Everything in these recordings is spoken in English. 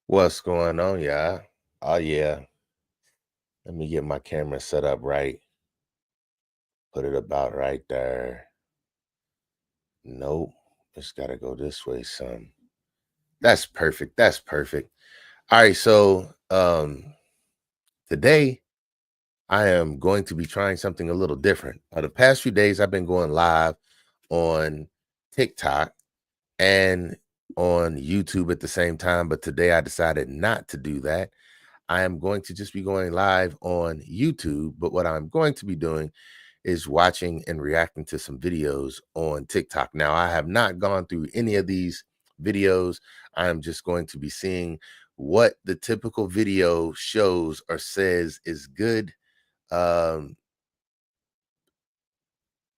What's going on, yeah? Oh yeah. Let me get my camera set up right. Put it about right there. Nope. Just gotta go this way, son. That's perfect. That's perfect. All right, so today I am going to be trying something a little different. The past few days I've been going live on TikTok and on YouTube at the same time, but today I decided not to do that. I am going to just be going live on YouTube, but what I'm going to be doing is watching and reacting to some videos on TikTok. Now, I have not gone through any of these videos. I am just going to be seeing what the typical video shows or says is um,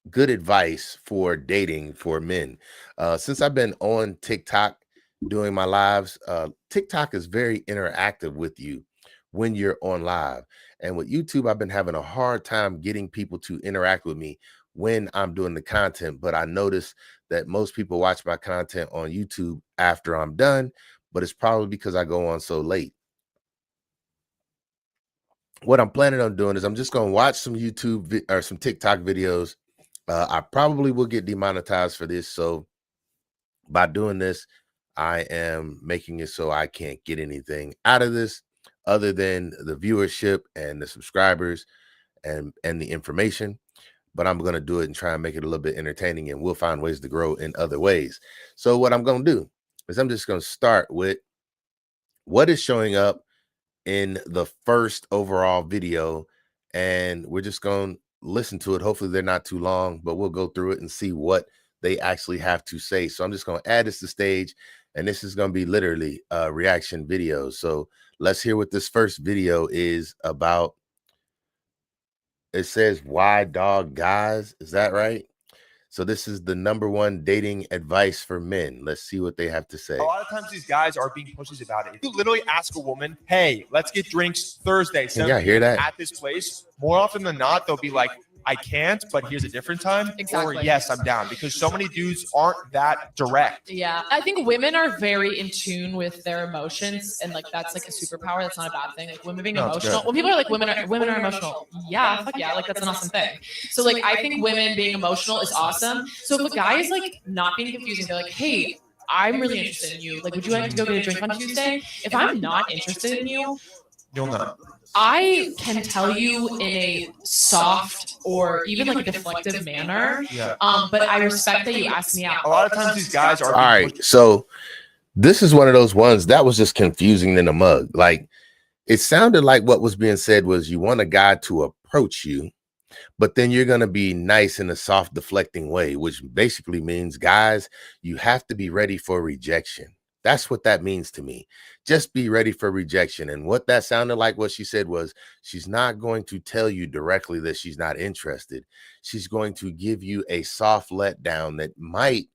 good advice for dating for men. Since I've been on TikTok doing my lives, TikTok is very interactive with you when you're on live. And with YouTube, I've been having a hard time getting people to interact with me when I'm doing the content. But I notice that most people watch my content on YouTube after I'm done, but it's probably because I go on so late. What I'm planning on doing is I'm just going to watch some YouTube or some TikTok videos. I probably will get demonetized for this. So by doing this, I am making it so I can't get anything out of this other than the viewership and the subscribers and the information. But I'm going to do it and try and make it a little bit entertaining, and we'll find ways to grow in other ways. So what I'm going to do is I'm just going to start with what is showing up in the first overall video, and we're just going to listen to it. Hopefully they're not too long, but we'll go through it and see what they actually have to say. So I'm just going to add this to stage, and this is going to be literally reaction videos. So let's hear what this first video is about. It says, "Why dog guys?" Is that right? So this is the #1 dating advice for men. Let's see what they have to say. A lot of times these guys are being pushes about it. If you literally ask a woman, hey, let's get drinks Thursday, Can y'all hear that? at this place, more often than not, they'll be like, I can't, but here's a different time. Exactly. Or yes, I'm down. Because so many dudes aren't that direct. Yeah, I think women are very in tune with their emotions, and like that's like a superpower. That's not a bad thing. Like women being emotional. When people are like women are emotional, yeah, fuck yeah, like that's an awesome thing. So like I think women being emotional is awesome. So if a guy is like not being confusing, they're like, hey, I'm really interested in you. Like, would you like to go get a drink on Tuesday? If I'm not interested in you, You'll know. I can tell you in a soft or even like a deflective manner. Yeah. But I respect that you asked me out. A lot of times these guys are All right, so this is one of those ones that was just confusing in a mug. Like, it sounded like what was being said was you want a guy to approach you, but then you're going to be nice in a soft, deflecting way, which basically means, guys, you have to be ready for rejection. That's what that means to me. Just be ready for rejection. And what that sounded like, what she said was, she's not going to tell you directly that she's not interested. She's going to give you a soft letdown that might,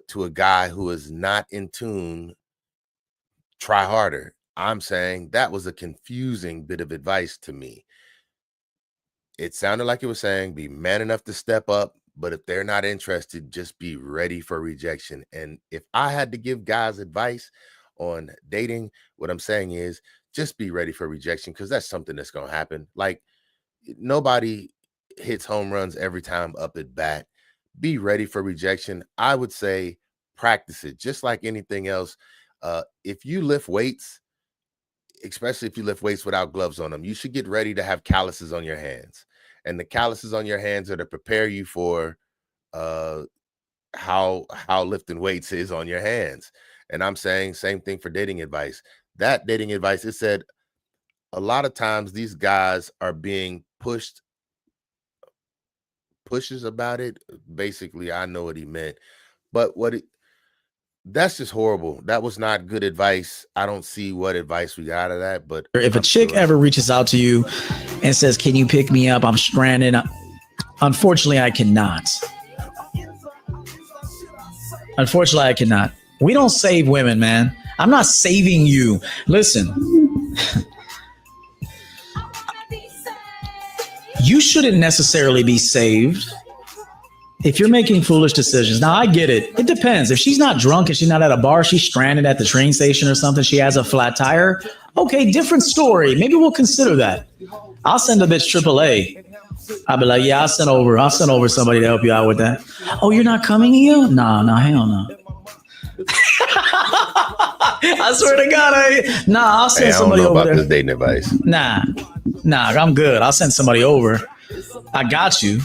to a guy who is not in tune, try harder. I'm saying that was a confusing bit of advice to me. It sounded like it was saying be man enough to step up, but if they're not interested, just be ready for rejection. And if I had to give guys advice on dating, what I'm saying is just be ready for rejection, because that's something that's going to happen. Like, nobody hits home runs every time up at bat. Be ready for rejection. I would say practice it just like anything else. If you lift weights, especially if you lift weights without gloves on them, you should get ready to have calluses on your hands. And the calluses on your hands are to prepare you for how lifting weights is on your hands. And I'm saying same thing for dating advice. That dating advice, it said a lot of times these guys are being pushes about it. Basically, I know what he meant, but that's just horrible. That was not good advice. I don't see what advice we got out of that. But if a chick ever reaches out to you and says, can you pick me up? I'm stranded. Unfortunately, I cannot. Unfortunately, I cannot. We don't save women, man. I'm not saving you. Listen, you shouldn't necessarily be saved. if you're making foolish decisions, now I get it. It depends. If she's not drunk and she's not at a bar, she's stranded at the train station or something, she has a flat tire. Okay, different story. Maybe we'll consider that. I'll send a bitch AAA. I'll be like, yeah, I'll send over somebody to help you out with that. Oh, you're not coming here? No, hell no. I swear to God, I'll send Hey, I don't somebody know over about there. this dating advice. Nah, I'm good. I'll send somebody over. I got you.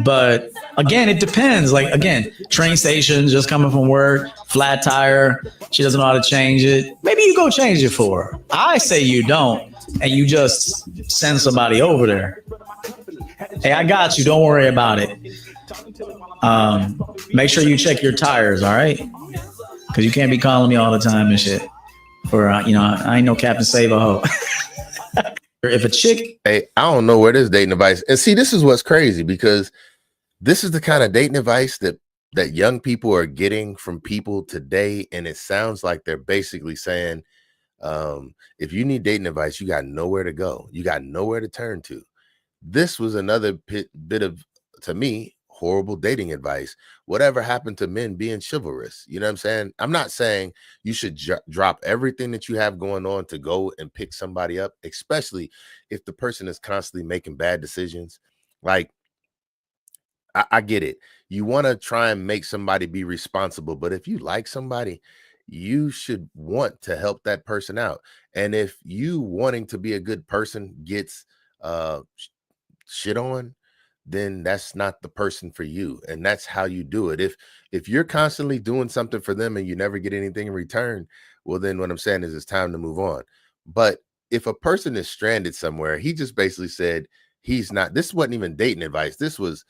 But again, it depends. Like, again, train station, just coming from work, flat tire. She doesn't know how to change it. Maybe you go change it for her. I say you don't, and you just send somebody over there. Hey, I got you. Don't worry about it. Make sure you check your tires, all right? Because you can't be calling me all the time and shit. For I ain't no Captain Save a Hoe. If a chick, Hey, I don't know where this dating advice. And see, this is what's crazy, because this is the kind of dating advice that young people are getting from people today, and it sounds like they're basically saying, if you need dating advice, you got nowhere to go. You got nowhere to turn to. This was another bit of, to me, horrible dating advice. Whatever happened to men being chivalrous? You know what I'm saying? I'm not saying you should drop everything that you have going on to go and pick somebody up, especially if the person is constantly making bad decisions. Like, I get it. You want to try and make somebody be responsible, but if you like somebody, you should want to help that person out. And if you wanting to be a good person gets shit on, then that's not the person for you. And that's how you do it. If you're constantly doing something for them and you never get anything in return, well, then what I'm saying is it's time to move on. But if a person is stranded somewhere, he just basically said he's not, this wasn't even dating advice. This was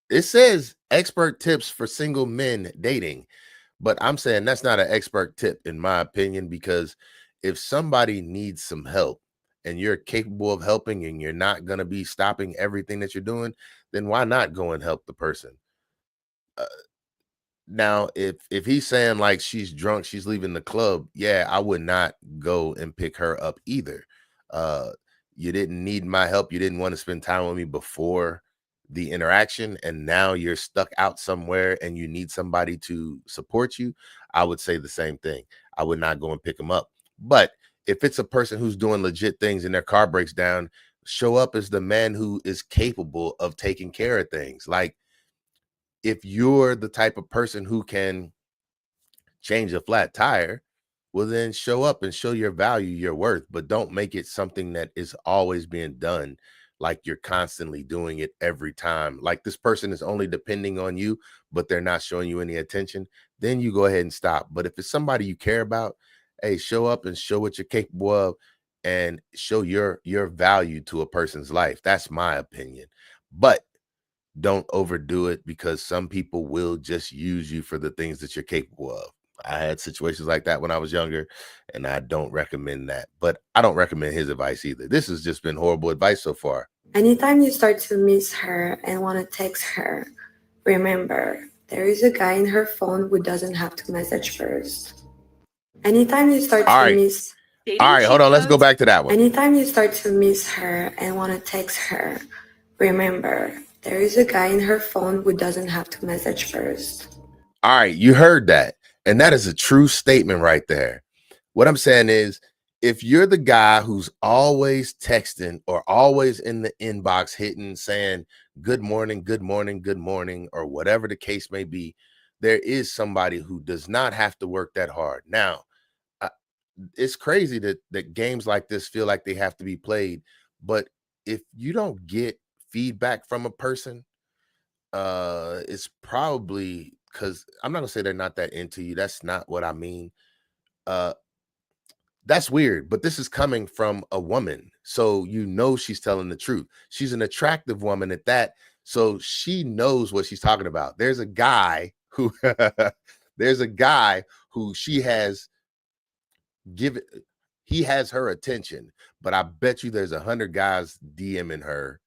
it says expert tips for single men dating, but I'm saying that's not an expert tip in my opinion, because if somebody needs some help and you're capable of helping and you're not going to be stopping everything that you're doing, then why not go and help the person? Now, if he's saying like she's drunk, she's leaving the club, yeah, I would not go and pick her up either. You didn't need my help. You didn't want to spend time with me before the interaction, and now you're stuck out somewhere and you need somebody to support you. I would say the same thing. I would not go and pick them up. But if it's a person who's doing legit things and their car breaks down, show up as the man who is capable of taking care of things. Like, if you're the type of person who can change a flat tire, well, then show up and show your value, your worth, but don't make it something that is always being done. Like you're constantly doing it every time. Like this person is only depending on you, but they're not showing you any attention. Then you go ahead and stop. But if it's somebody you care about, hey, show up and show what you're capable of and show your value to a person's life. That's my opinion. But don't overdo it, because some people will just use you for the things that you're capable of. I had situations like that when I was younger, and I don't recommend that. But I don't recommend his advice either. This has just been horrible advice so far. Anytime you start to miss her and want to text her, remember, there is a guy in her phone who doesn't have to message first. Anytime you start All to right. miss All right, hold on. Let's go back to that one. Anytime you start to miss her and want to text her, remember, there is a guy in her phone who doesn't have to message first. All right, you heard that. And that is a true statement right there. What I'm saying is, if you're the guy who's always texting or always in the inbox hitting, saying good morning, good morning, good morning, or whatever the case may be, there is somebody who does not have to work that hard. Now, it's crazy that games like this feel like they have to be played. But if you don't get feedback from a person, it's probably because I'm not gonna say they're not that into you. That's not what I mean. That's weird, but this is coming from a woman, so you know she's telling the truth. She's an attractive woman at that, so she knows what she's talking about. There's a guy who she has given, he has her attention, but I bet you there's 100 guys DMing her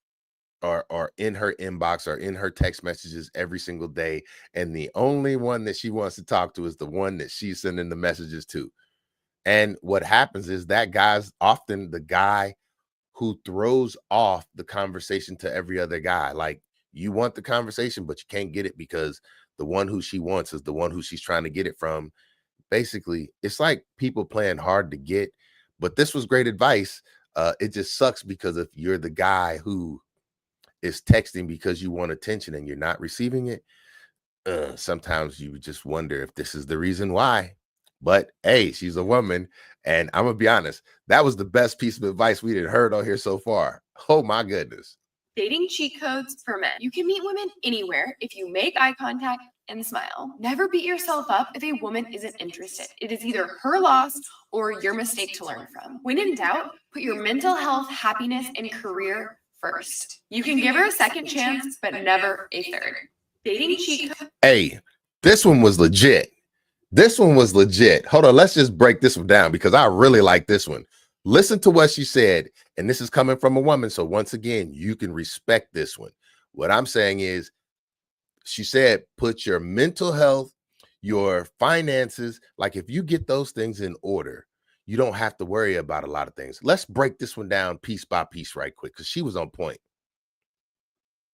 or in her inbox or in her text messages every single day, and the only one that she wants to talk to is the one that she's sending the messages to. And what happens is that guy's often the guy who throws off the conversation to every other guy. Like, You want the conversation, but you can't get it because the one who she wants is the one who she's trying to get it from. Basically, it's like people playing hard to get, but this was great advice. It just sucks because if you're the guy who is texting because you want attention and you're not receiving it, sometimes you just wonder if this is the reason why. But hey, she's a woman, and I'm gonna be honest, that was the best piece of advice we did heard on here so far. Oh my goodness. Dating cheat codes for men. You can meet women anywhere if you make eye contact and smile. Never beat yourself up if a woman isn't interested. It is either her loss or your mistake to learn from. When in doubt, put your mental health, happiness, and career first. You can give her a second chance, but never a third. Dating cheat codes. Hey, this one was legit. This one was legit. Hold on, let's just break this one down because I really like this one. Listen to what she said, and this is coming from a woman. So once again, you can respect this one. What I'm saying is, she said, put your mental health, your finances, like if you get those things in order, you don't have to worry about a lot of things. Let's break this one down piece by piece right quick because she was on point.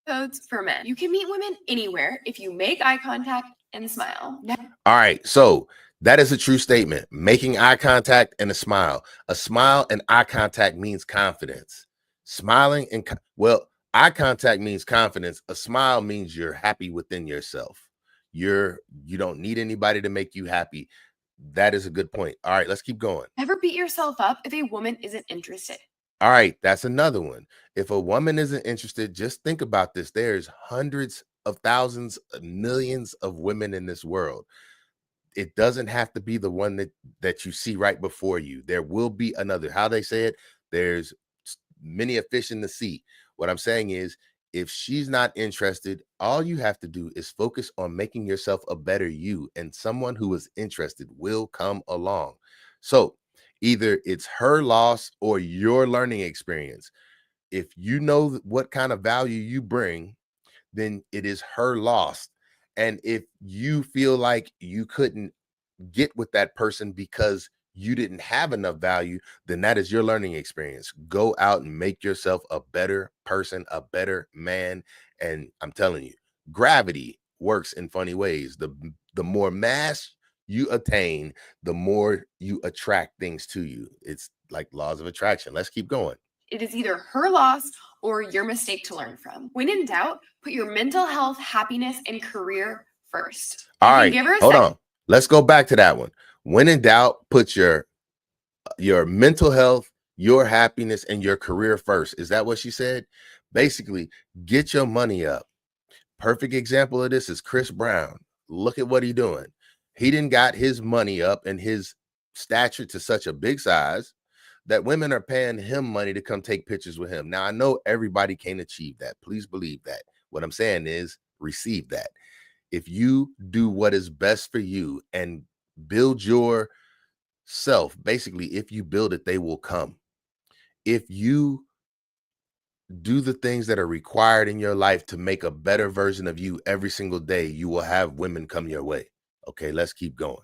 Codes for men. You can meet women anywhere if you make eye contact and smile. All right, so that is a true statement. Making eye contact and a smile. A smile and eye contact means confidence. Smiling and eye contact means confidence. A smile means you're happy within yourself. You don't need anybody to make you happy. That is a good point. All right, let's keep going. Never beat yourself up if a woman isn't interested. All right, that's another one. If a woman isn't interested, just think about this. There's hundreds of thousands, millions of women in this world. It doesn't have to be the one that you see right before you. There will be another. How they say it, there's many a fish in the sea. What I'm saying is, if she's not interested, all you have to do is focus on making yourself a better you, and someone who is interested will come along. So either it's her loss or your learning experience. If you know what kind of value you bring, then it is her loss. And if you feel like you couldn't get with that person because you didn't have enough value, then that is your learning experience. Go out and make yourself a better person, a better man. And I'm telling you, gravity works in funny ways. The more mass you attain, the more you attract things to you. It's like laws of attraction. Let's keep going. It is either her loss or your mistake to learn from. When in doubt, put your mental health, happiness, and career first. All right, hold on. Let's go back to that one. When in doubt, put your mental health, your happiness, and your career first. Is that what she said? Basically, get your money up. Perfect example of this is Chris Brown. Look at what he's doing. He didn't got his money up and his stature to such a big size that women are paying him money to come take pictures with him. Now, I know everybody can't achieve that. Please believe that. What I'm saying is receive that. If you do what is best for you and build yourself, basically, if you build it, they will come. If you do the things that are required in your life to make a better version of you every single day, you will have women come your way. Okay, let's keep going.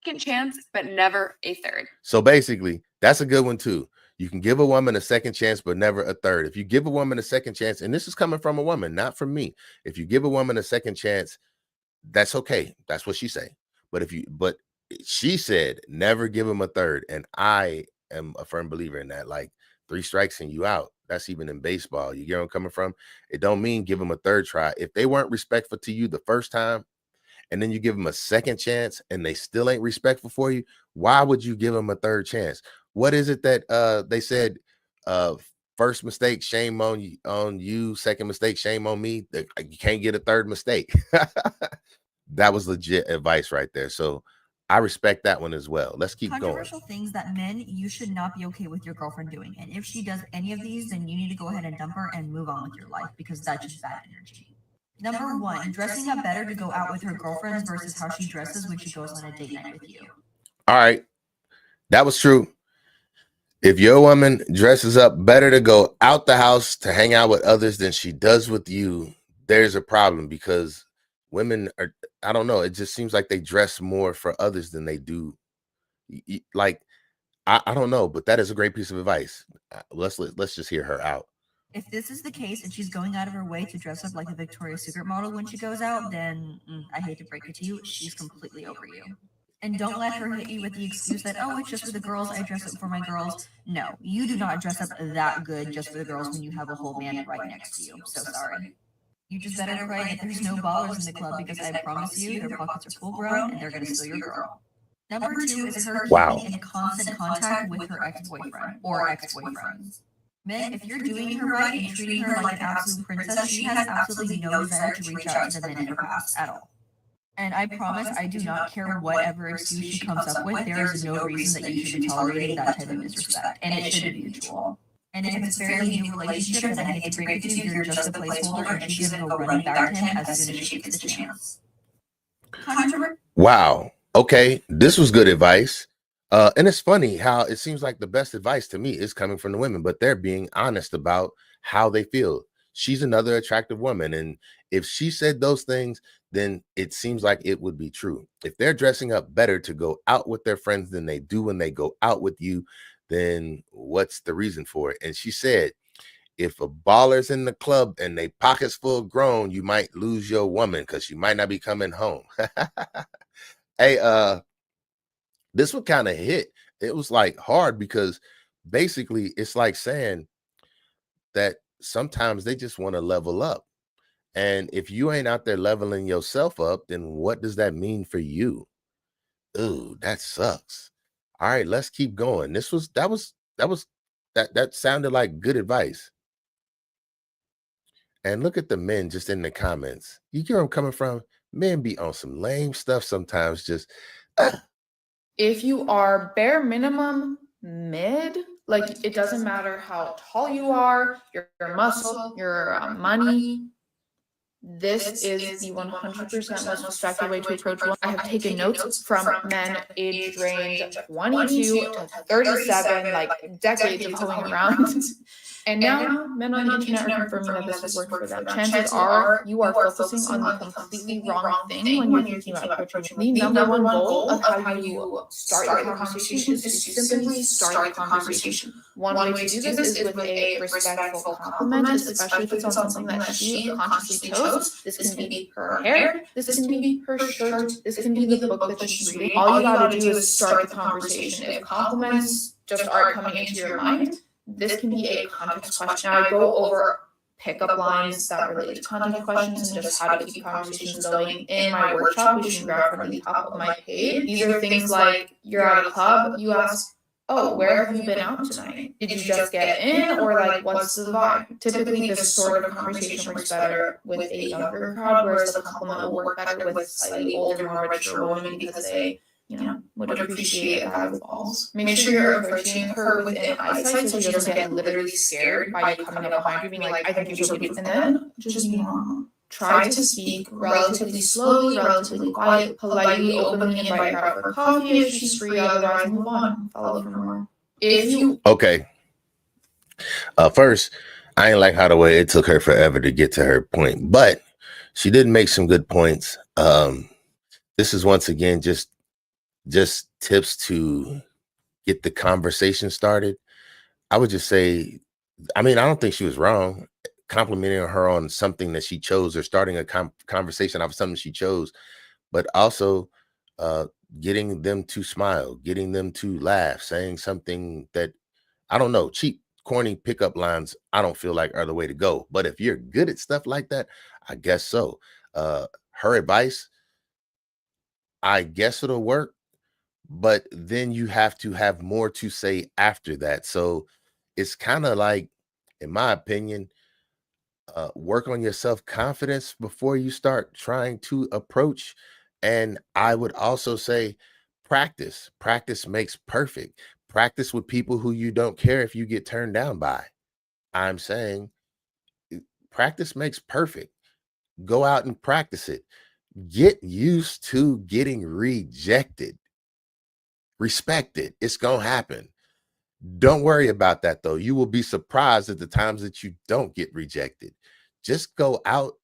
Second chance, but never a third. So basically, that's a good one too. You can give a woman a second chance, but never a third. If you give a woman a second chance, and this is coming from a woman, not from me. If you give a woman a second chance, that's okay. That's what she say. But she said, never give him a third. And I am a firm believer in that. Like 3 strikes and you out. That's even in baseball. You get where I'm coming from? It don't mean give them a third try. If they weren't respectful to you the first time, and then you give them a second chance and they still ain't respectful for you, why would you give them a third chance? What is it that they said, first mistake, shame on you, second mistake, shame on me? You can't get a third mistake. That was legit advice right there. So I respect that one as well. Let's keep going. Controversial things that men, you should not be okay with your girlfriend doing. And if she does any of these, then you need to go ahead and dump her and move on with your life because that's just bad energy. Number 1, dressing up better to go out with her girlfriends versus how she dresses when she goes on a date night with you. All right. That was true. If your woman dresses up better to go out the house to hang out with others than she does with you, there's a problem because women are, I don't know, it just seems like they dress more for others than they do. Like, I don't know, but that is a great piece of advice. Let's just hear her out. If this is the case and she's going out of her way to dress up like a Victoria's Secret model when she goes out, then I hate to break it to you, she's completely over you. And don't let her hit you with the excuse that, oh, it's just for the girls, I dress up for my girls. No, you do not dress up that good just for the girls when you have a whole man right next to you. So sorry. You just better pray that there's no ballers in the club because I promise you their pockets are full grown and they're going to steal your girl. Number 2 is her keeping in constant contact with her ex-boyfriend or ex-boyfriends. Men, if you're doing her right and treating her like an absolute princess, she has absolutely no desire to reach out to the men in her past at all. And I promise I do not care whatever excuse she comes up with, there is no reason that you should be tolerating that type of disrespect. And it should be mutual. And if it's a fairly new relationship, then I hate to break it to you, you're just a placeholder and she's going to go running back to him as soon as she gets the chance. Wow. Okay. This was good advice. And it's funny how it seems like the best advice to me is coming from the women, but they're being honest about how they feel. She's another attractive woman. And if she said those things, then it seems like it would be true. If they're dressing up better to go out with their friends than they do when they go out with you, then what's the reason for it? And she said, if a baller's in the club and they pockets full grown, you might lose your woman because she might not be coming home. Hey, this one kind of hit. It was like hard because basically it's like saying that sometimes they just want to level up. And if you ain't out there leveling yourself up, then what does that mean for you? Ooh, that sucks. All right, let's keep going. That sounded like good advice. And look at the men just in the comments. You get where I'm coming from? Men be on some lame stuff sometimes. Just if you are bare minimum mid, like it doesn't matter how tall you are, your muscle, your money. This is the 100% most respected way to approach one. I have taken notes from men aged range 22 to 37, like decades of hoeing around. And now men on the internet are confirming that this has worked for them. Chances are you are focusing on the completely wrong thing when you're thinking about approaching. The number one goal of how you start your conversation is to simply start the conversation. One way to do this is with a respectful compliment, especially if it's on something that she consciously chose. This can be her hair, this can be her shirt, this can be the book that she's reading. All you gotta do is start the conversation. If compliments just aren't coming into your mind, this can be a context question. Now, I go over pickup lines that relate to context questions and just how to keep conversations going in my workshop, which you can grab from the top of my page. These are things like you're at a club, you ask, oh, where have you been out tonight? Did you just get in, or like what's the vibe? Typically, this sort of conversation works better with a younger crowd, whereas the compliment will work better with slightly older, more mature women because they, would appreciate a guy with balls. Make sure you're approaching her within eyesight so she doesn't get literally scared by you coming up behind her being like, I think you're so beautiful. And then just be normal. Try to speak relatively slowly, relatively quiet, politely, openly invite her out for coffee if she's free, otherwise move on. Follow for more. Okay. First, I ain't like how the way it took her forever to get to her point, but she did make some good points. This is once again just tips to get the conversation started. I would just say, I don't think she was wrong complimenting her on something that she chose or starting a conversation off of something she chose, but also getting them to smile, getting them to laugh, saying something that, I don't know, cheap, corny pickup lines, I don't feel like are the way to go. But if you're good at stuff like that, I guess so. Her advice, I guess it'll work, but then you have to have more to say after that. So it's kind of like, in my opinion, work on your self-confidence before you start trying to approach. And I would also say practice. Practice makes perfect. Practice with people who you don't care if you get turned down by. I'm saying practice makes perfect. Go out and practice it. Get used to getting rejected. Respect it. It's going to happen. Don't worry about that, though. You will be surprised at the times that you don't get rejected. Just go out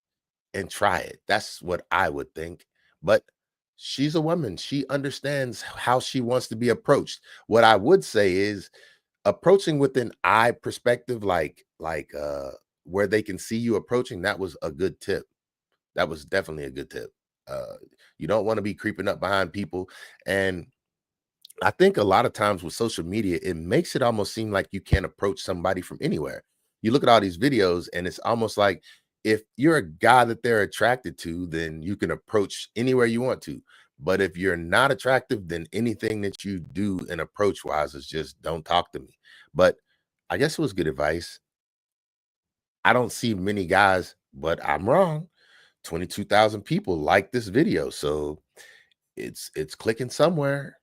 and try it. That's what I would think. But she's a woman. She understands how she wants to be approached. What I would say is approaching with an I perspective, like where they can see you approaching, that was a good tip. That was definitely a good tip. You don't want to be creeping up behind people. And I think a lot of times with social media, it makes it almost seem like you can't approach somebody from anywhere. You look at all these videos and it's almost like if you're a guy that they're attracted to, then you can approach anywhere you want to. But if you're not attractive, then anything that you do and approach wise is just don't talk to me. But I guess it was good advice. I don't see many guys, but I'm wrong. 22,000 people like this video. So it's clicking somewhere.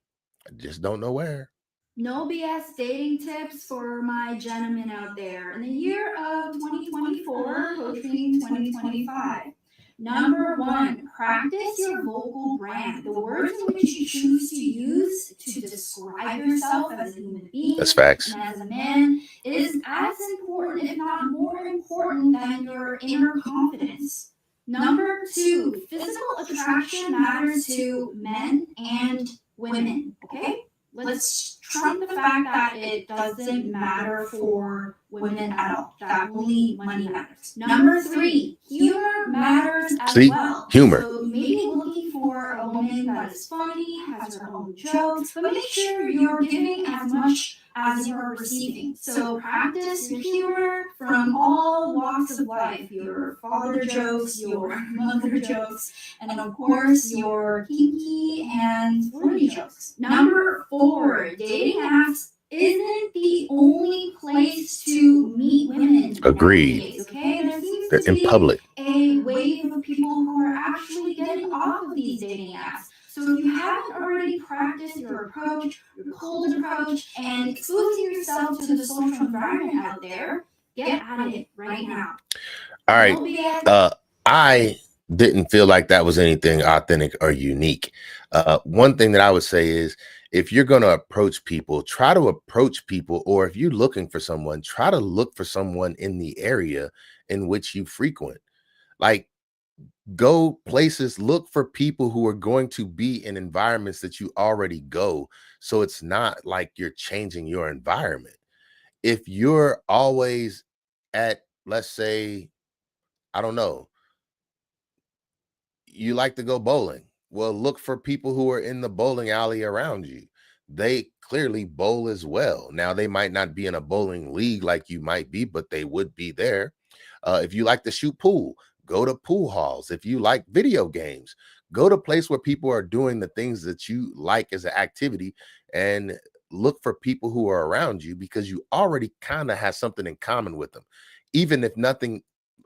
I just don't know where. No BS dating tips for my gentlemen out there. In the year of 2024, approaching 2025. Number one, practice your vocal brand. The words in which you choose to use to describe yourself as a human being That's facts. and as a man is as important, if not more important, than your inner confidence. Number two, physical attraction matters to men and women, okay? Let's trump the fact that it doesn't matter for women at all. That only money matters. Number three, humor matters as well. Humor. So you may be looking for a woman that is funny, has her own jokes, but make sure you're giving as much as you're receiving. So practice your humor from all walks of life, your father jokes, your mother jokes, and of course your kinky and flirty jokes. Number four, dating apps isn't the only place to meet women. Agreed. Nowadays, okay? There seems They're to in be public. a wave of people who are actually getting off of these dating apps. So if you haven't already practiced your approach, your cold approach, and exposing yourself to the social environment out there, get at it right now. All right. No BS. I didn't feel like that was anything authentic or unique. One thing that I would say is if you're going to approach people, try to approach people, or if you're looking for someone, try to look for someone in the area in which you frequent. Like, go places, look for people who are going to be in environments that you already go. So it's not like you're changing your environment. If you're always at, let's say, I don't know, you like to go bowling. Well, look for people who are in the bowling alley around you. They clearly bowl as well. Now, they might not be in a bowling league like you might be, but they would be there. If you like to shoot pool, go to pool halls. If you like video games, go to a place where people are doing the things that you like as an activity and look for people who are around you because you already kind of have something in common with them. Even if nothing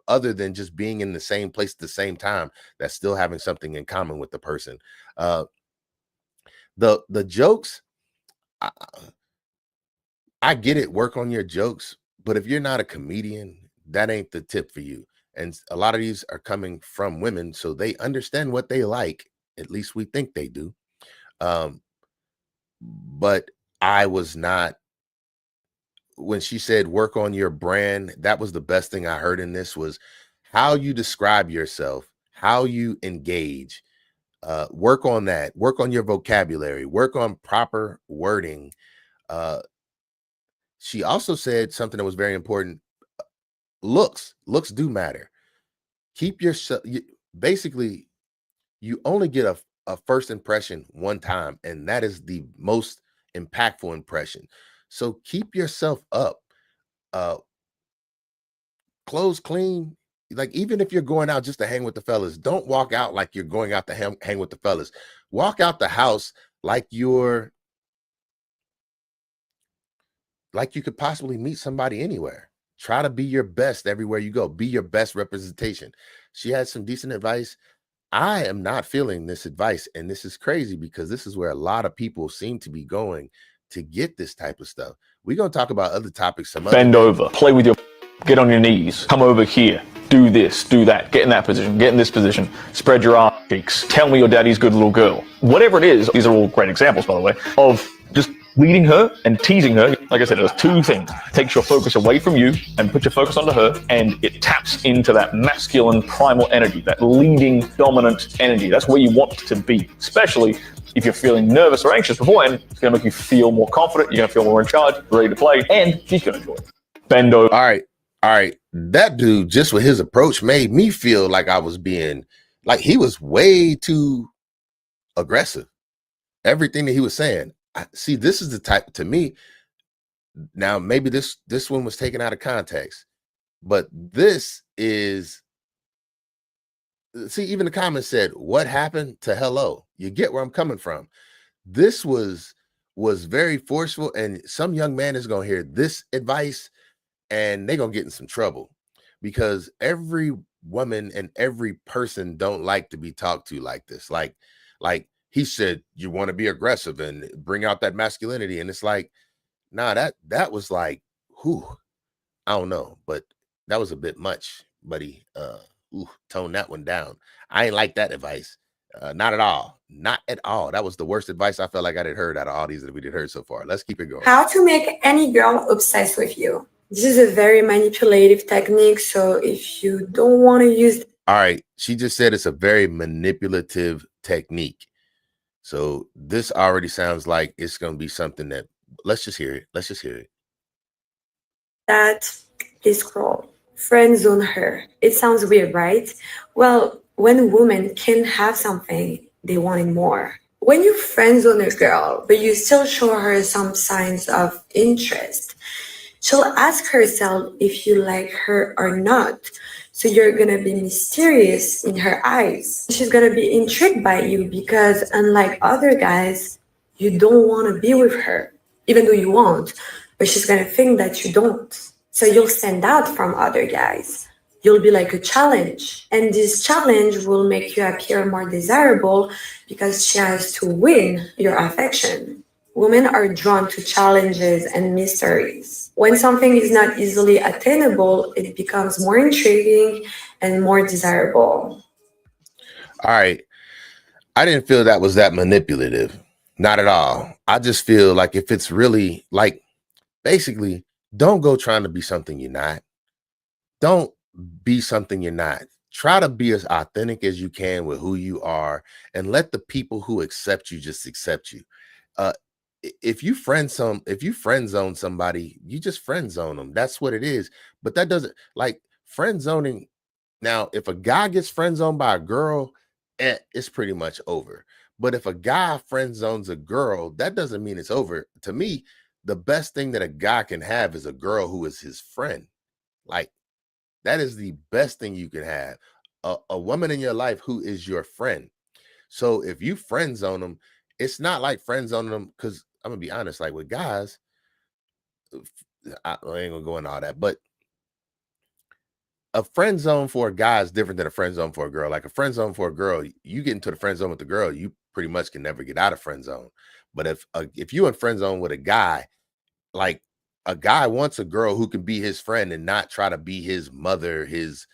other than just being in the same place at the same time, that's still having something in common with the person. The jokes, I get it, work on your jokes, but if you're not a comedian, that ain't the tip for you. And a lot of these are coming from women, so they understand what they like. At least we think they do. But I was not, when she said work on your brand, that was the best thing I heard in this was how you describe yourself, how you engage. Work on that. Work on your vocabulary. Work on proper wording. She also said something that was very important. Looks do matter. Keep yourself, basically, you only get a first impression one time, and that is the most impactful impression. So keep yourself up. Clothes clean. Like, even if you're going out just to hang with the fellas, don't walk out like you're going out to hang with the fellas. Walk out the house like you could possibly meet somebody anywhere. Try to be your best everywhere you go. Be your best representation. She had some decent advice. I am not feeling this advice, and this is crazy because this is where a lot of people seem to be going to get this type of stuff. We're going to talk about other topics. Bend over, play with your, get on your knees, come over here, do this, do that, get in that position, get in this position, spread your arm cheeks, tell me your daddy's good little girl. Whatever it is, these are all great examples, by the way, of just leading her and teasing her. Like I said, there's two things. It takes your focus away from you and put your focus onto her, and it taps into that masculine primal energy, that leading dominant energy. That's where you want to be, especially if you're feeling nervous or anxious beforehand. It's going to make you feel more confident. You're going to feel more in charge, ready to play, and she's going to enjoy it. Bend over. All right. All right, that dude, just with his approach, made me feel like I was being like he was way too aggressive. Everything that he was saying. See, this is the type to me. Now, maybe this one was taken out of context, but this is. See, even the comments said, "What happened to hello?" You get where I'm coming from. This was very forceful, and some young man is gonna hear this advice, and they're gonna get in some trouble because every woman and every person don't like to be talked to like this. Like he said, you want to be aggressive and bring out that masculinity, and it's like, nah, that was like, whew, I don't know, but that was a bit much, buddy. Tone that one down. I ain't like that advice. Not at all. Not at all. That was the worst advice I felt like I had heard out of all these that we did heard so far. Let's keep it going. How to make any girl obsessed with you. This is a very manipulative technique. So if you don't want to use. All right. She just said it's a very manipulative technique. So this already sounds like it's going to be something that let's just hear it. Let's just hear it. That is scroll. Friend zone her. It sounds weird, right? Well, when women can have something, they want it more. When you friend zone a girl, but you still show her some signs of interest, she'll ask herself if you like her or not. So you're gonna be mysterious in her eyes. She's gonna be intrigued by you because unlike other guys, you don't want to be with her, even though you want, but she's gonna think that you don't. So you'll stand out from other guys. You'll be like a challenge. And this challenge will make you appear more desirable because she has to win your affection. Women are drawn to challenges and mysteries. When something is not easily attainable, it becomes more intriguing and more desirable. All right. I didn't feel that was that manipulative. Not at all. I just feel like if it's really like, basically, don't go trying to be something you're not. Don't be something you're not. Try to be as authentic as you can with who you are and let the people who accept you just accept you. If you friend zone somebody, you just friend zone them. That's what it is. But that doesn't like friend zoning. Now, if a guy gets friend zoned by a girl, it's pretty much over. But if a guy friend zones a girl, that doesn't mean it's over. To me, the best thing that a guy can have is a girl who is his friend. Like that is the best thing you can have. A woman in your life who is your friend. So if you friend zone them, it's not like friend zoning them because I'm gonna be honest, like with guys, I ain't gonna go into all that, but a friend zone for a guy is different than a friend zone for a girl. Like a friend zone for a girl, you get into the friend zone with the girl, you pretty much can never get out of friend zone. But if you in friend zone with a guy, like a guy wants a girl who can be his friend and not try to be his mother, his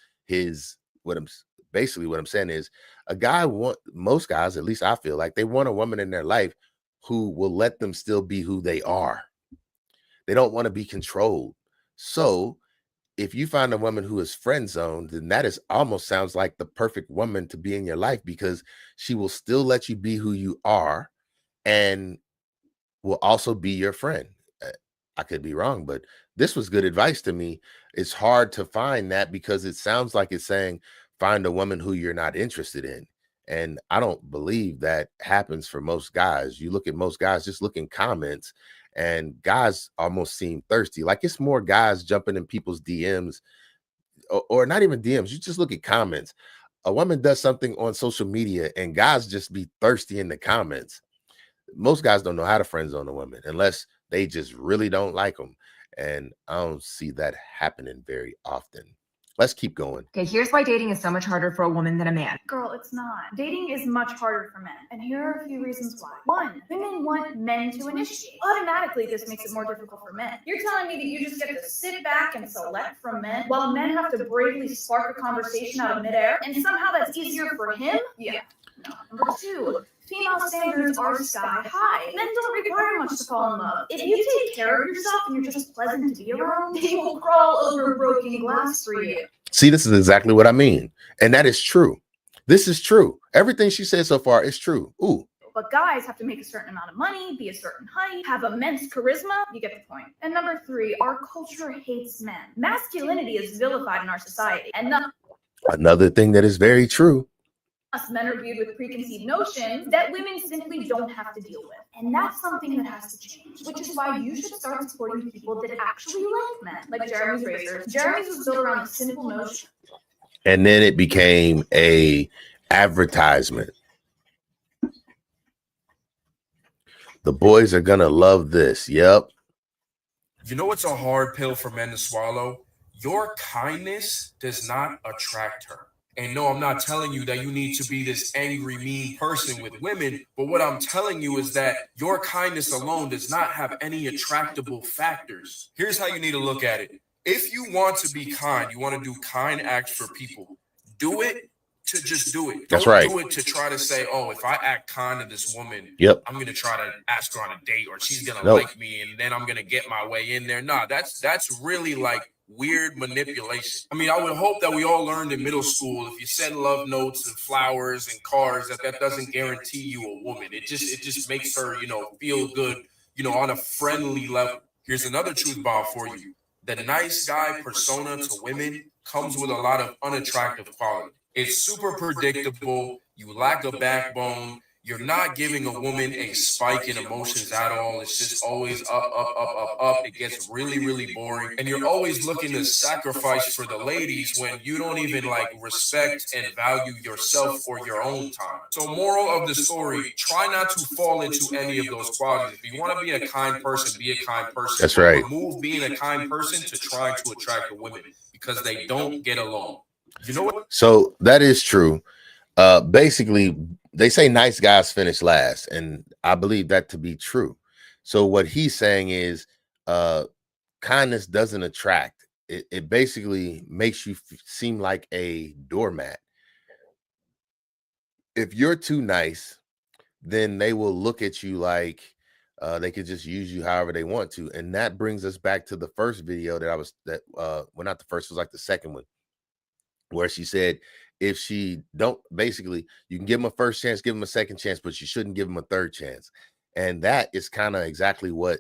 what I'm saying is most guys, at least I feel like they want a woman in their life who will let them still be who they are. They don't want to be controlled. So if you find a woman who is friend zoned, then that is almost sounds like the perfect woman to be in your life because she will still let you be who you are and will also be your friend. I could be wrong, but this was good advice to me. It's hard to find that because it sounds like it's saying find a woman who you're not interested in. And I don't believe that happens for most guys. You look at most guys, just look in comments, and guys almost seem thirsty. Like it's more guys jumping in people's DMs or not even DMs. You just look at comments. A woman does something on social media and guys just be thirsty in the comments. Most guys don't know how to friend zone a woman unless they just really don't like them. And I don't see that happening very often. Let's keep going. Okay, here's why dating is so much harder for a woman than a man. Girl, it's not. Dating is much harder for men. And here are a few reasons why. 1, women want men to initiate. Automatically, this makes it more difficult for men. You're telling me that you just get to sit back and select from men while men have to bravely spark a conversation out of midair? And somehow that's easier for him? Yeah. No. Number 2, female standards are sky high. Men don't require much to fall in love. If you take care of yourself and you're just pleasant to be around, they will crawl over broken glass for you. See, this is exactly what I mean. And that is true. This is true. Everything she said so far is true. Ooh, but guys have to make a certain amount of money, be a certain height, have immense charisma. You get the point. And number 3, our culture hates men. Masculinity is vilified in our society, and Another thing that is very true. us men are viewed with preconceived notions that women simply don't have to deal with. And that's something that has to change, which is why you should start supporting people that actually like men, like Jeremy's Razors. Jeremy's was built around the simple notion. And then it became a advertisement. The boys are gonna love this. Yep. You know what's a hard pill for men to swallow? Your kindness does not attract her. And no, I'm not telling you that you need to be this angry, mean person with women, but what I'm telling you is that your kindness alone does not have any attractable factors. Here's how you need to look at it. If you want to be kind, you want to do kind acts for people, do it to just do it. That's Don't right. do it to try to say, oh, if I act kind to this woman, Yep. I'm going to try to ask her on a date or she's going to Nope. like me and then I'm going to get my way in there. Nah, that's really like weird manipulation. I mean, I would hope that we all learned in middle school, if you send love notes and flowers and cards, that doesn't guarantee you a woman. It just makes her, feel good, on a friendly level. Here's another truth bomb for you. The nice guy persona to women comes with a lot of unattractive quality. It's super predictable. You lack a backbone. You're not giving a woman a spike in emotions at all. It's just always up. It gets really, really boring. And you're always looking to sacrifice for the ladies when you don't even respect and value yourself or your own time. So moral of the story, try not to fall into any of those qualities. If you want to be a kind person, be a kind person. That's right. Remove being a kind person to try to attract the women because they don't get along. You know what? So that is true. Basically, they say nice guys finish last, and I believe that to be true. So what he's saying is kindness doesn't attract. It basically makes you seem like a doormat. If you're too nice, then they will look at you like they could just use you however they want to. And that brings us back to the first video well, not the first, it was like the second one, where she said, if she don't, basically, you can give them a first chance, give them a second chance, but you shouldn't give them a third chance. And that is kind of exactly what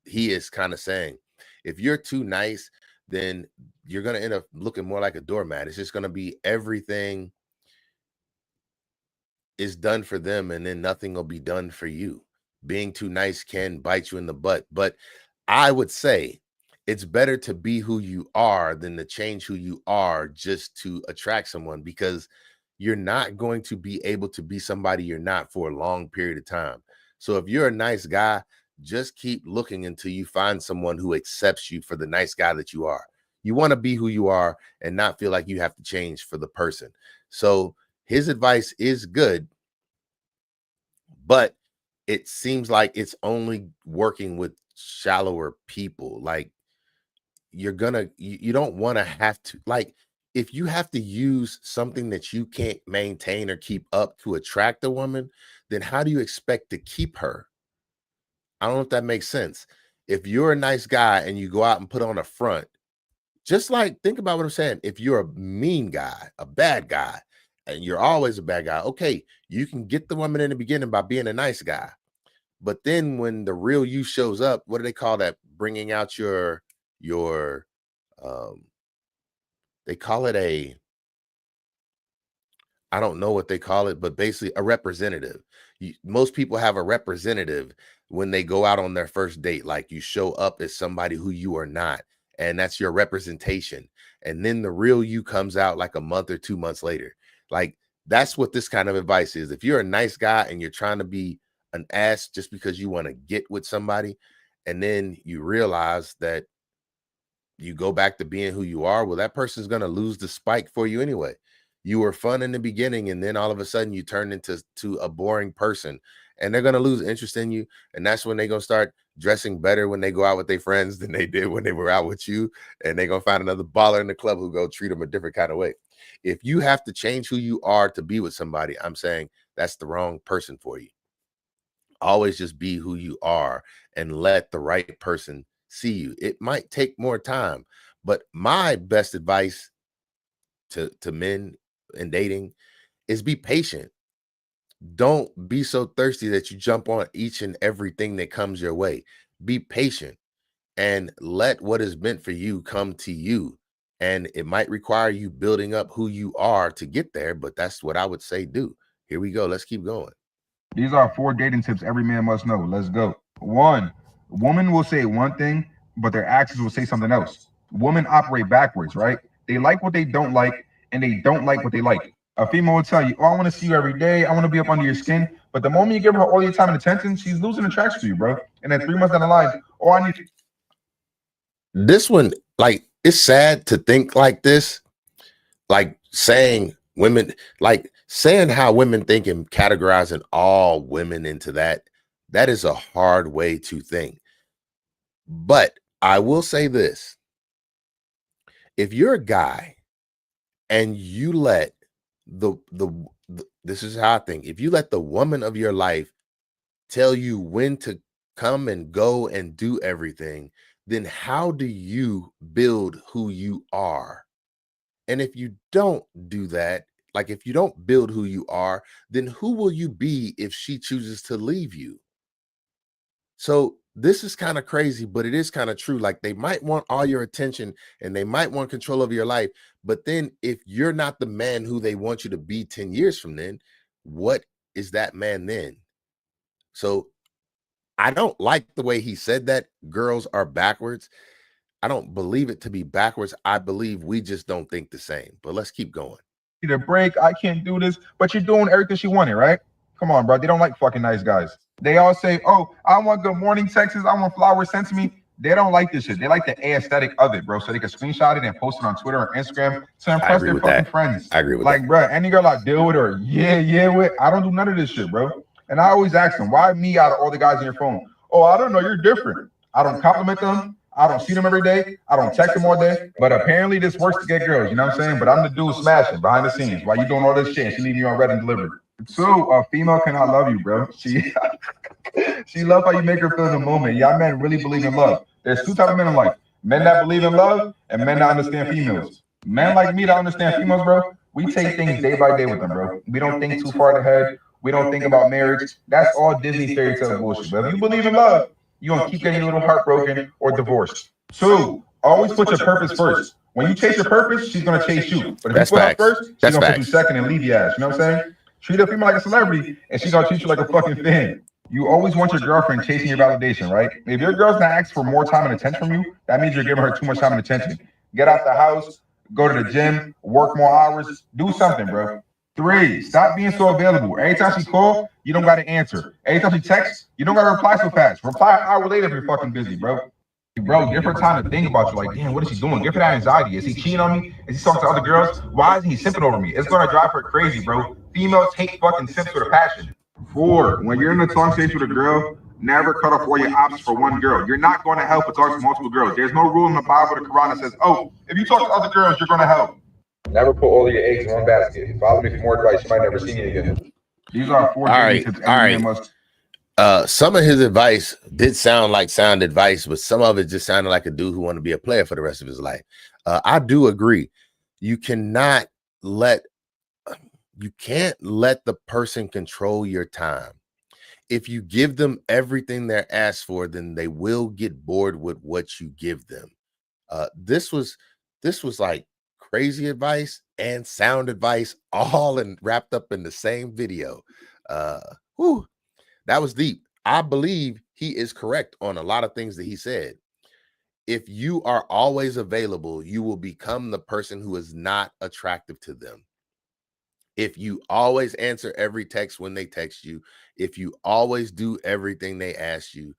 he is kind of saying. If you're too nice, then you're going to end up looking more like a doormat. It's just going to be everything is done for them, and then nothing will be done for you. Being too nice can bite you in the butt. But I would say it's better to be who you are than to change who you are just to attract someone, because you're not going to be able to be somebody you're not for a long period of time. So if you're a nice guy, just keep looking until you find someone who accepts you for the nice guy that you are. You want to be who you are and not feel like you have to change for the person. So his advice is good, but it seems like it's only working with shallower people. Like, you don't want to have to, if you have to use something that you can't maintain or keep up to attract a woman, then how do you expect to keep her? I don't know if that makes sense. If you're a nice guy and you go out and put on a front, just think about what I'm saying. If you're a mean guy, a bad guy, and you're always a bad guy, okay, you can get the woman in the beginning by being a nice guy. But then when the real you shows up, what do they call that? Bringing out your they call it I don't know what they call it, but basically a representative. Most people have a representative when they go out on their first date. Like, you show up as somebody who you are not, and that's your representation. And then the real you comes out like a month or 2 months later. Like, that's what this kind of advice is. If you're a nice guy and you're trying to be an ass just because you want to get with somebody, and then you realize that you go back to being who you are, well, that person's going to lose the spike for you anyway. You were fun in the beginning, and then all of a sudden you turn into a boring person, and they're going to lose interest in you. And that's when they're going to start dressing better when they go out with their friends than they did when they were out with you. And they're going to find another baller in the club who go treat them a different kind of way. If you have to change who you are to be with somebody, I'm saying that's the wrong person for you. Always just be who you are and let the right person see you. It might take more time, but my best advice to men in dating is be patient. Don't be so thirsty that you jump on each and everything that comes your way. Be patient and let what is meant for you come to you. And it might require you building up who you are to get there, but that's what I would say do. Here we go. Let's keep going. These are 4 dating tips every man must know. Let's go. 1, women will say one thing, but their actions will say something else. Women operate backwards, right? They like what they don't like, and they don't like what they like. A female will tell you, oh, I want to see you every day. I want to be up under your skin. But the moment you give her all your time and attention, she's losing attraction to you, bro. And then 3 months down the line, oh, I need This one, like, it's sad to think like this, like saying women, like saying how women think and categorizing all women into that. That is a hard way to think. But I will say this. If you're a guy and you let this is how I think. If you let the woman of your life tell you when to come and go and do everything, then how do you build who you are? And if you don't do that, like if you don't build who you are, then who will you be if she chooses to leave you? So this is kind of crazy, but it is kind of true. Like they might want all your attention and they might want control of your life. But then if you're not the man who they want you to be 10 years from then, what is that man then? So I don't like the way he said that girls are backwards. I don't believe it to be backwards. I believe we just don't think the same. But let's keep going. a break. I can't do this. But you're doing everything she wanted, right? Come on, bro. They don't like fucking nice guys. They all say, oh, I want good morning texts. I want flowers sent to me. They don't like this shit. They like the aesthetic of it, bro. So they can screenshot it and post it on Twitter or Instagram to impress their fucking friends. I agree with that. Like, bro, any girl I deal with or yeah with, I don't do none of this shit, bro. And I always ask them, why me out of all the guys on your phone? Oh, I don't know. You're different. I don't compliment them. I don't see them every day. I don't text them all day. But apparently this works to get girls. You know what I'm saying? But I'm the dude smashing behind the scenes while you doing all this shit. She leaving you on red and delivered. So a female cannot love you, bro. She love how you make her feel in the moment. Y'all men really believe in love. There's 2 types of men in life. Men that believe in love and men that understand females. Men like me that understand females, bro, we take things day by day with them, bro. We don't think too far ahead. We don't think about marriage. That's all Disney fairy tale bullshit. But if you believe in love, you're going to keep getting a little heartbroken or divorced. 2, always put your purpose first. When you chase your purpose, she's going to chase you. But if you put her first, she's going to put you second and leave your ass. You know what I'm saying? Treat a female like a celebrity, and she's going to treat you like a fucking fan. You always want your girlfriend chasing your validation, right? If your girl's not asking for more time and attention from you, that means you're giving her too much time and attention. Get out the house, go to the gym, work more hours, do something, bro. 3, stop being so available. Every time she calls, you don't got to answer. Every time she texts, you don't got to reply so fast. Reply an hour later if you're fucking busy, bro. Bro, give her time to think about you. Like, damn, what is she doing? Give her that anxiety. Is he cheating on me? Is he talking to other girls? Why isn't he simping over me? It's going to drive her crazy, bro. Females hate fucking simps with a passion. 4, when you're in the talk stage with a girl, never cut off all your options for one girl. You're not going to help but talk to multiple girls. There's no rule in the Bible or the Quran that says, oh, if you talk to other girls, you're going to help. Never put all your eggs in one basket. Follow me for more advice. You might never see me again. These are 4 tips. All right. Some of his advice did sound like sound advice, but some of it just sounded like a dude who wanted to be a player for the rest of his life. I do agree. You can't let the person control your time. If you give them everything they're asked for, then they will get bored with what you give them. This was like crazy advice and sound advice all wrapped up in the same video. That was deep. I believe he is correct on a lot of things that he said. If you are always available, you will become the person who is not attractive to them. If you always answer every text when they text you, if you always do everything they ask you,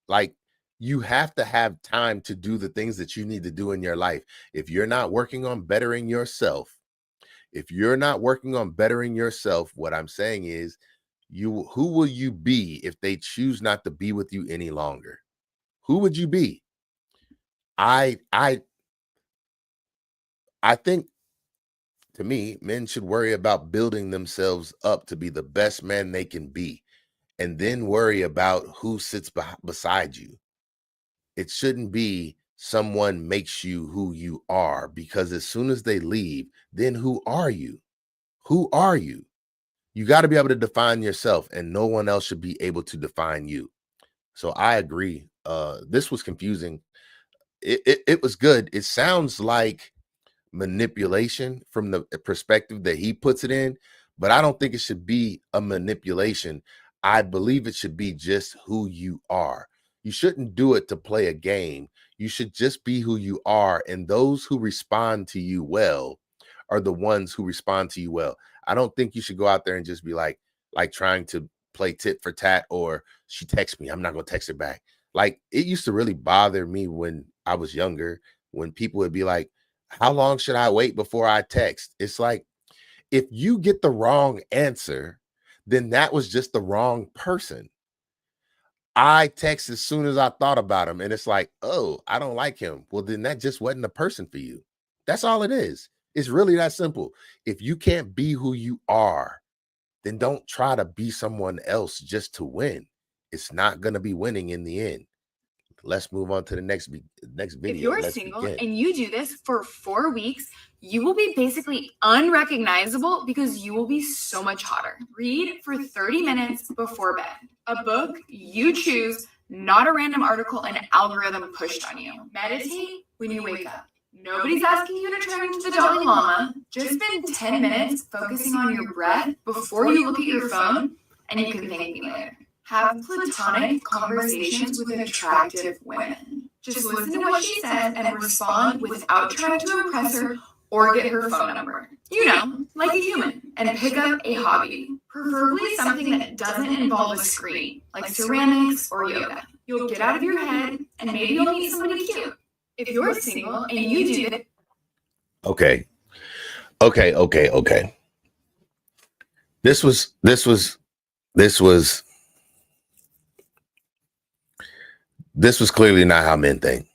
like, you have to have time to do the things that you need to do in your life. If you're not working on bettering yourself, what I'm saying is, who will you be if they choose not to be with you any longer? Who would you be? I think, to me, men should worry about building themselves up to be the best man they can be, and then worry about who sits beside you. It shouldn't be someone makes you who you are, because as soon as they leave, then who are you? Who are you? You got to be able to define yourself, and no one else should be able to define you. So I agree. This was confusing. It was good. It sounds like manipulation from the perspective that he puts it in, but I don't think it should be a manipulation. I believe it should be just who you are. You shouldn't do it to play a game. You should just be who you are, and those who respond to you well are the ones who respond to you well. I don't think you should go out there and just be like trying to play tit for tat, or she texts me, I'm not going to text her back. Like, it used to really bother me when I was younger, when people would be like, how long should I wait before I text? It's like, if you get the wrong answer, then that was just the wrong person. I text as soon as I thought about him, and it's like, oh, I don't like him. Well, then that just wasn't the person for you. That's all it is. It's really that simple. If you can't be who you are, then don't try to be someone else just to win. It's not going to be winning in the end. Let's move on to the next video. If you're Let's single begin. and you do this for 4 weeks, you will be basically unrecognizable because you will be so much hotter. Read for 30 minutes before bed. A book you choose, not a random article an algorithm pushed on you. Meditate when you wake up. Nobody's asking you to turn into the Dalai Lama. Just spend 10 minutes focusing on your breath before you look at your phone, and you can thank me later. Have platonic conversations with attractive women. Just listen to what she says and respond without trying to impress her or get her phone number. You know, like a human. And pick up a hobby, preferably something that doesn't involve a screen, like ceramics or yoga. You'll get out of your head, and maybe you'll meet somebody cute. If you're single and you do it. Okay. This was clearly not how men think.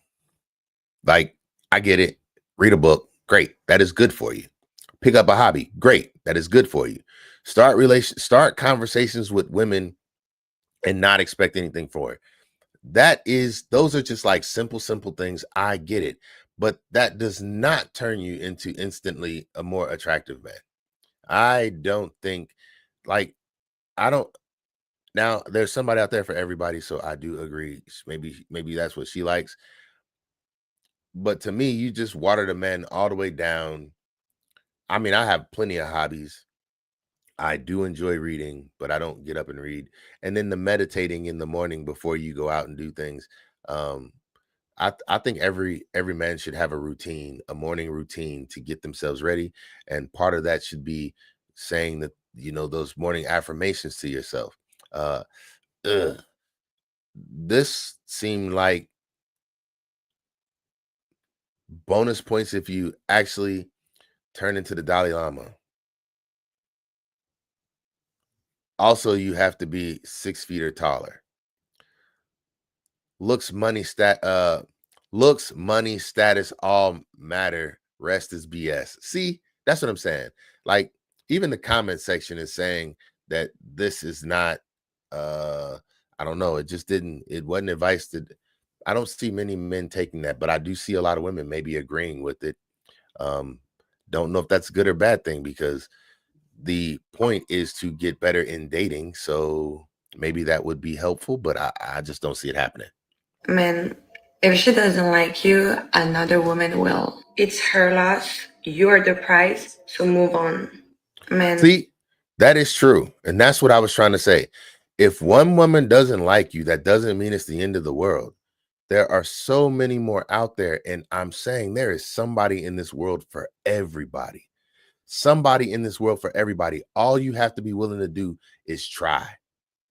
Like, I get it. Read a book. Great. That is good for you. Pick up a hobby. Great. That is good for you. Start conversations with women and not expect anything for it. Those are just like simple things. I get it. But that does not turn you into instantly a more attractive man. I don't think, now there's somebody out there for everybody. So I do agree. Maybe that's what she likes. But to me, you just water the man all the way down. I mean, I have plenty of hobbies. I do enjoy reading, but I don't get up and read. And then the meditating in the morning before you go out and do things. I think every man should have a morning routine to get themselves ready. And part of that should be saying that, those morning affirmations to yourself. This seemed like bonus points if you actually turn into the Dalai Lama. Also, you have to be 6 feet or taller. Looks, money, status, all matter. Rest is BS. See, that's what I'm saying. Like, even the comment section is saying that this is not, I don't know. It wasn't advice that I don't see many men taking that, but I do see a lot of women maybe agreeing with it. Don't know if that's a good or bad thing, because the point is to get better in dating. So maybe that would be helpful, but I just don't see it happening. Man, if she doesn't like you, another woman will. It's her loss. You are the prize. So move on. Man. See, that is true. And that's what I was trying to say. If one woman doesn't like you, that doesn't mean it's the end of the world. There are so many more out there. And I'm saying there is somebody in this world for everybody. Somebody in this world for everybody. All you have to be willing to do is try.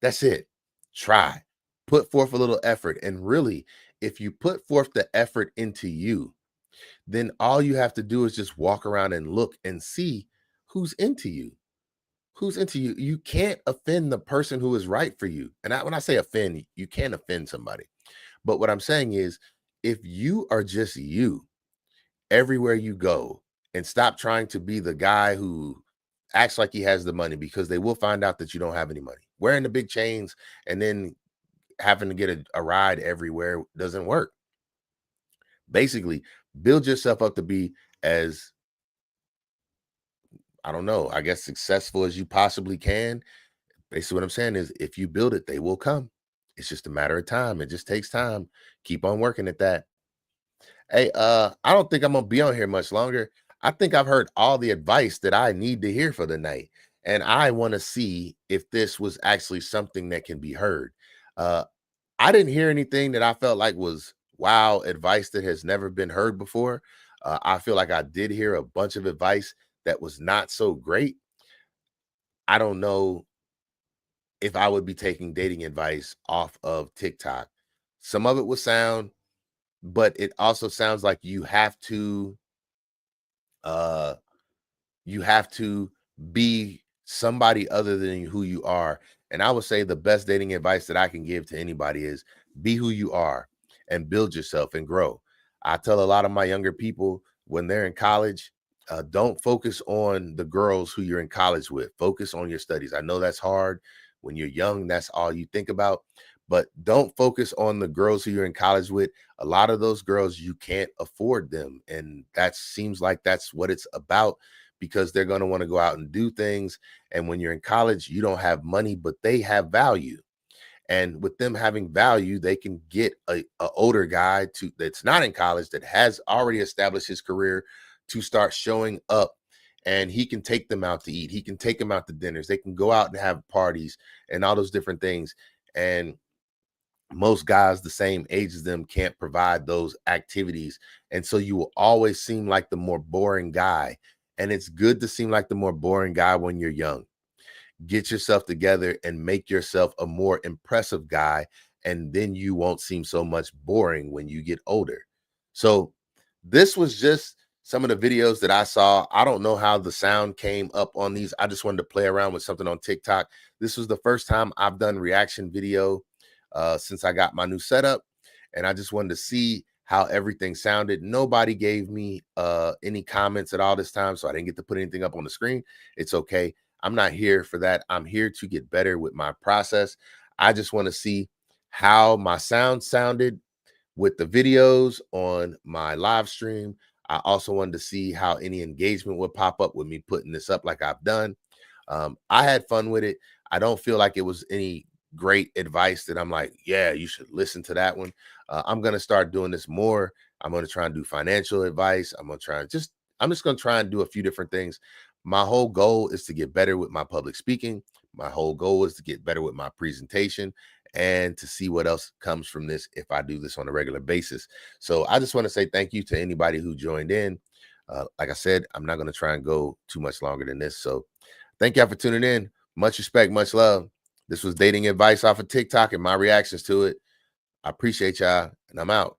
That's it. Try. Put forth a little effort. And really, if you put forth the effort into you, then all you have to do is just walk around and look and see who's into you. Who's into you. You can't offend the person who is right for you. And when I say offend, you can't offend somebody. But what I'm saying is, if you are just you everywhere you go, and stop trying to be the guy who acts like he has the money, because they will find out that you don't have any money. Wearing the big chains and then having to get a ride everywhere doesn't work. Basically, build yourself up to be as I don't know, I guess successful as you possibly can. Basically what I'm saying is if you build it, they will come. It's just a matter of time. It just takes time. Keep on working at that. Hey, I don't think I'm gonna be on here much longer. I think I've heard all the advice that I need to hear for the night. And I want to see if this was actually something that can be heard. Uh, I didn't hear anything that I felt like was wow advice that has never been heard before. I feel like I did hear a bunch of advice that was not so great. I don't know if I would be taking dating advice off of TikTok. Some of it was sound, but it also sounds like uh you have to be somebody other than who you are. And I would say the best dating advice that I can give to anybody is be who you are and build yourself and grow. I tell a lot of my younger people when they're in college, don't focus on the girls who you're in college with. Focus on your studies. I know that's hard. When you're young, that's all you think about. But don't focus on the girls who you're in college with. A lot of those girls, you can't afford them. And that seems like that's what it's about, because they're going to want to go out and do things. And when you're in college, you don't have money, but they have value. And with them having value, they can get a older guy that's not in college, that has already established his career, to start showing up, and he can take them out to eat. He can take them out to dinners. They can go out and have parties and all those different things. And most guys the same age as them can't provide those activities. And so you will always seem like the more boring guy. And it's good to seem like the more boring guy when you're young. Get yourself together and make yourself a more impressive guy. And then you won't seem so much boring when you get older. So this was just some of the videos that I saw. I don't know how the sound came up on these. I just wanted to play around with something on TikTok. This was the first time I've done reaction video since I got my new setup. And I just wanted to see how everything sounded. Nobody gave me any comments at all this time, so I didn't get to put anything up on the screen. It's okay. I'm not here for that. I'm here to get better with my process. I just want to see how my sound sounded with the videos on my live stream. I also wanted to see how any engagement would pop up with me putting this up like I've done. I had fun with it. I don't feel like it was any great advice that I'm like, yeah, you should listen to that one. I'm going to start doing this more. I'm going to try and do financial advice. I'm just going to try and do a few different things. My whole goal is to get better with my public speaking. My whole goal is to get better with my presentation, and to see what else comes from this if I do this on a regular basis. So I just want to say thank you to anybody who joined in. Like I said, I'm not going to try and go too much longer than this. So thank y'all for tuning in. Much respect, much love. This was dating advice off of TikTok and my reactions to it. I appreciate y'all, and I'm out.